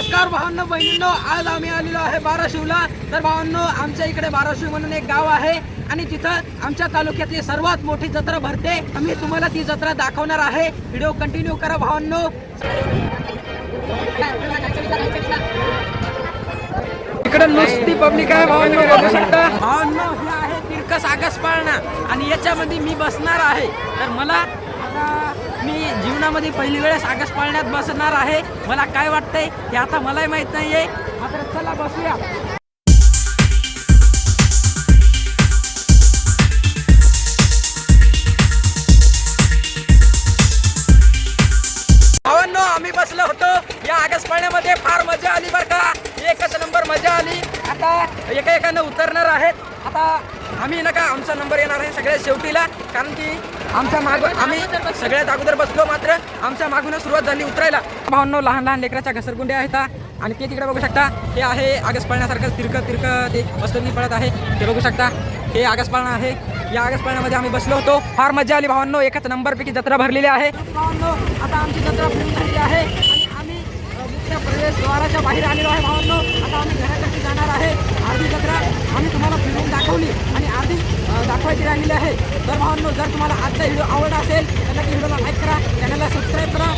नमस्कार भावांनो बहिणींनो, आज आम्ही आलेलो आहे बाराशिवला। तर भावांनो, आमच्या इकडे बाराशिव म्हणून एक गाव आहे आणि तिथं आमच्या तालुक्यातली सर्वात मोठी जत्रा भरते। आम्ही तुम्हाला ती जत्रा दाखवणार आहे। व्हिडिओ कंटिन्यू करा भावांनो। इकडे नुसती पब्लिक आहे भावांनो, बघू शकता भावांनो। हे आहे तिरकस आगस पाळणा आणि याच्यामध्ये मी बसणार आहे। तर मला मी जीवनामध्ये पहिली वेळेस आगस पाळण्यात बसणार आहे। मला काय वाटतंय हे आता मलाही माहित नाहीये, मात्र चला बसूया। भावांनो, आम्ही बसलो होतो या आगस पाळण्यामध्ये। फार मजा आली बरं का, एकच नंबर मजा आली। आता एका उतरणार आहेत। आता आम्ही नका आमचा नंबर येणार आहे सगळ्यात शेवटीला, कारण की आमच्या मागून आम्ही सगळ्यात अगोदर बसलो, मात्र आमच्या मागूनच सुरुवात झाली उतरायला। भावांनो, लहान लहान लेकराच्या घसरगुंड्या आहेत आणि ते तिकडे बघू शकता। हे आहे आगस पाळण्यासारखं तिरकं ते वस्तूंनी पडत आहे, ते बघू शकता। हे आगस पाळणा आहे। या आगस पाळण्यामध्ये आम्ही बसलो होतो, फार मजा आली भावांनो। एकच नंबरपैकी जत्रा भरलेली आहे भावांनो। आता आमची जत्रा फिरून झालेली आहे आणि आम्ही मुख्य प्रवेशद्वाराच्या बाहेर आलेलो आहे भावांनो। आता आम्ही घराकडे जाणार आहे। अर्धी जत्रा आम्ही तुम्हाला फिरून दाखवली आणि अर्धी दाखवायची राहिलेली आहे। तर भावांनो, जर तुम्हाला आजचा व्हिडिओ आवडला असेल तर नक्की व्हिडिओला लाईक करा, चॅनलला सबस्क्राईब करा।